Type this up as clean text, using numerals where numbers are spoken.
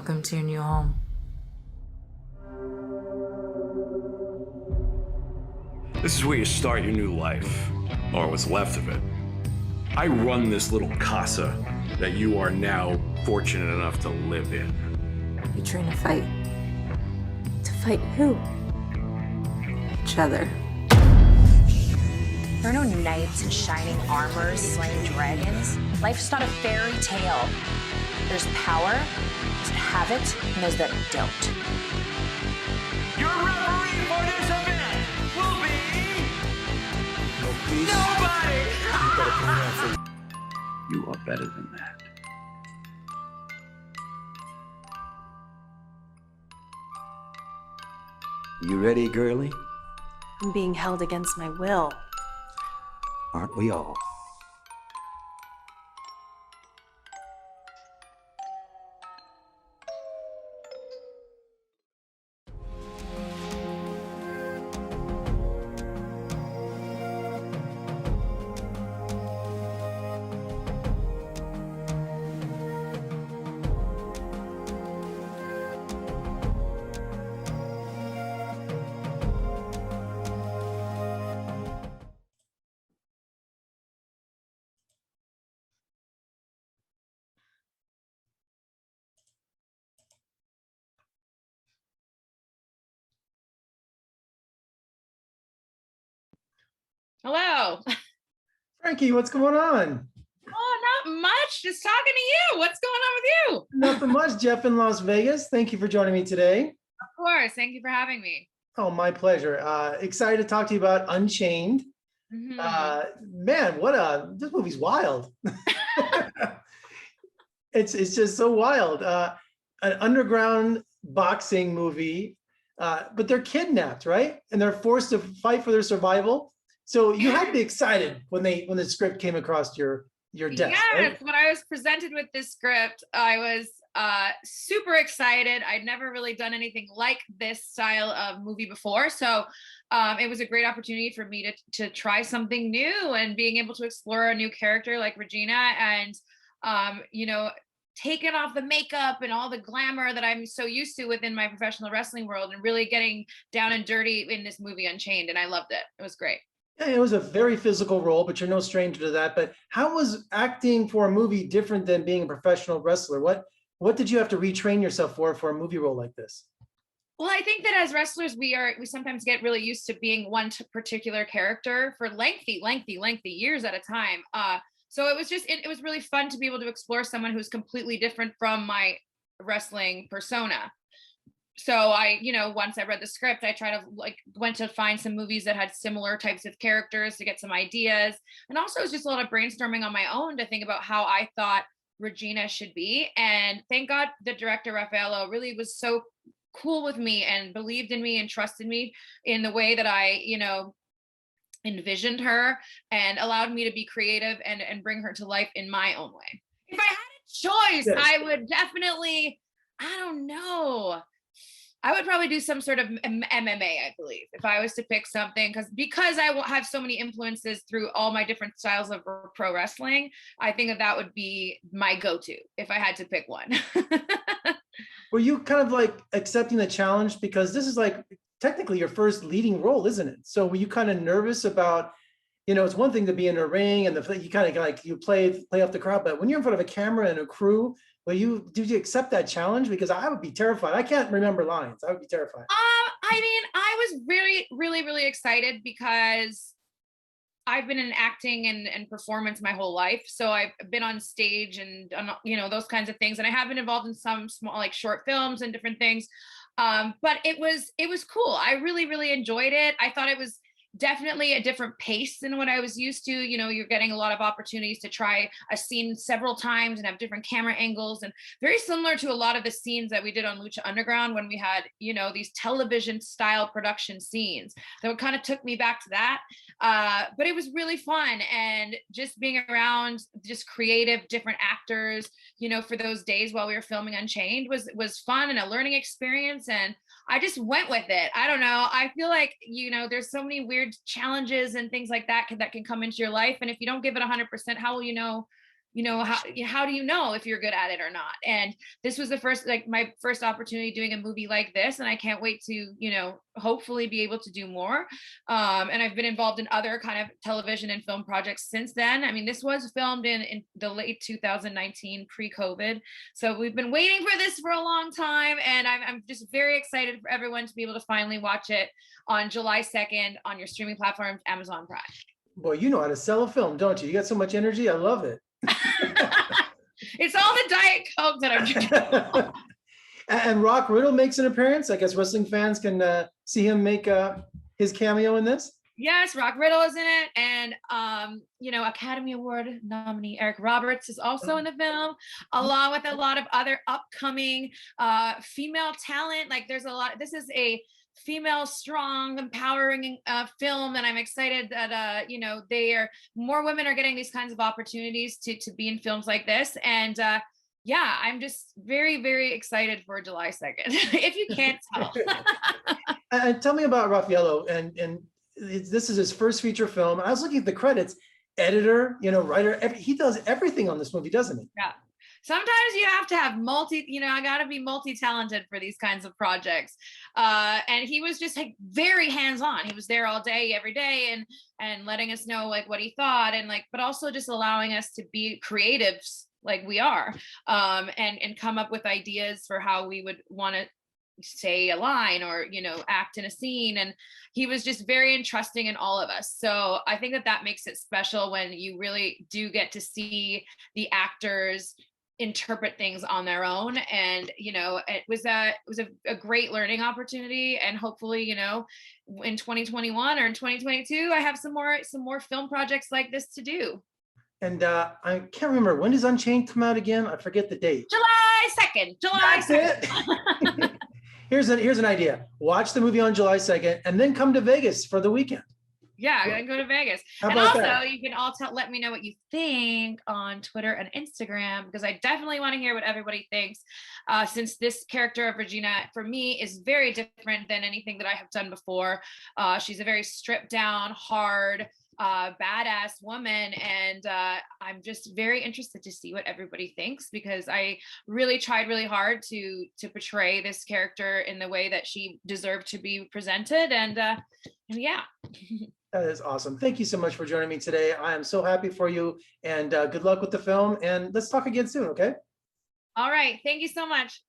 Welcome to your new home. This is where you start your new life, or what's left of it. I run this little casa that you are now fortunate enough to live in. You train to fight. To fight who? Each other. There are no knights in shining armor slaying dragons. Life's not a fairy tale. There's power, those that have it, and those that don't. Your referee for this event will be... Nobody! You are better than that. You ready, girlie? I'm being held against my will. Aren't we all? Hello. Frankie, what's going on? Oh, not much. Just talking to you. What's going on with you? Nothing much. Jeff in Las Vegas. Thank you for joining me today. Of course. Thank you for having me. Oh, my pleasure. Excited to talk to you about Unchained. Man, this movie's wild. It's just so wild. An underground boxing movie, but they're kidnapped, right? And they're forced to fight for their survival. So you had to be excited when the script came across your desk. Yes, right? when I was presented with this script, I was super excited. I'd never really done anything like this style of movie before. So it was a great opportunity for me to try something new and being able to explore a new character like Regina and, taking off the makeup and all the glamour that I'm so used to within my professional wrestling world and really getting down and dirty in this movie Unchained. And I loved it. It was great. Yeah, it was a very physical role, but you're no stranger to that. But how was acting for a movie different than being a professional wrestler? What did you have to retrain yourself for a movie role like this? Well, I think that as wrestlers, we sometimes get really used to being one particular character for lengthy years at a time. So it was really fun to be able to explore someone who's completely different from my wrestling persona. So once I read the script, I went to find some movies that had similar types of characters to get some ideas. And also it was just a lot of brainstorming on my own to think about how I thought Regina should be. And thank God the director, Raffaello, really was so cool with me and believed in me and trusted me in the way that I, envisioned her and allowed me to be creative and bring her to life in my own way. If I had a choice, Yes. I would definitely, I don't know. I would probably do some sort of MMA, I believe, if I was to pick something, because I will have so many influences through all my different styles of pro wrestling. I think that would be my go-to if I had to pick one. Were you kind of like accepting the challenge because this is like technically your first leading role, isn't it? So were you kind of nervous about, it's one thing to be in a ring and you kind of like you play off the crowd, but when you're in front of a camera and a crew, did you accept that challenge? Because I would be terrified. I can't remember lines. I would be terrified. I was really, really, really excited because I've been in acting and performance my whole life. So I've been on stage and, those kinds of things. And I have been involved in some small, like short films and different things. But it was cool. I really, really enjoyed it. I thought it was definitely a different pace than what I was used to. You're getting a lot of opportunities to try a scene several times and have different camera angles, and very similar to a lot of the scenes that we did on Lucha Underground when we had, these television style production scenes that kind of took me back to that. But it was really fun, and just being around just creative, different actors, for those days while we were filming Unchained was fun and a learning experience. And I just went with it. I don't know. I feel like, there's so many weird challenges and things like that that can come into your life. And if you don't give it 100%, how will you know how do you know if you're good at it or not? And this was my first opportunity doing a movie like this, and I can't wait to hopefully be able to do more. And I've been involved in other kind of television and film projects since then. I mean, this was filmed in the late 2019, pre-COVID, so we've been waiting for this for a long time, and I'm just very excited for everyone to be able to finally watch it on July 2nd on your streaming platform, Amazon Prime. Boy, you know how to sell a film, don't you? You got so much energy. I love it. It's all the Diet Coke that I'm drinking. And Rock Riddle makes an appearance. I guess wrestling fans can see him make his cameo in this. Yes, Rock Riddle is in it, and Academy Award nominee Eric Roberts is also in the film, along with a lot of other upcoming female talent. Like, there's a lot. This is a female, strong, empowering film, and I'm excited that more women are getting these kinds of opportunities to be in films like this. And I'm just very, very excited for July 2nd, if you can't tell. And tell me about Raffaello, and this is his first feature film. I was looking at the credits, editor, writer, he does everything on this movie, doesn't he? Yeah. Sometimes you have to have I got to be multi-talented for these kinds of projects. And he was just like very hands-on. He was there all day, every day, and letting us know like what he thought, and but also just allowing us to be creatives like we are, and come up with ideas for how we would want to say a line or act in a scene. And he was just very entrusting in all of us. So I think that makes it special when you really do get to see the actors interpret things on their own. And it was a great learning opportunity, and hopefully in 2021 or in 2022 I have some more film projects like this to do. And I can't remember, when does Unchained come out again? I forget the date. July 2nd. That's it. Here's an idea. Watch the movie on July 2nd and then come to Vegas for the weekend. Yeah, I'm gonna go to Vegas. And also, you can all let me know what you think on Twitter and Instagram, because I definitely want to hear what everybody thinks. Since this character of Regina, for me, is very different than anything that I have done before. She's a very stripped down, hard, badass woman, and I'm just very interested to see what everybody thinks, because I really tried really hard to portray this character in the way that she deserved to be presented, and yeah. That is awesome. Thank you so much for joining me today. I am so happy for you, and good luck with the film, and let's talk again soon, okay? All right. Thank you so much.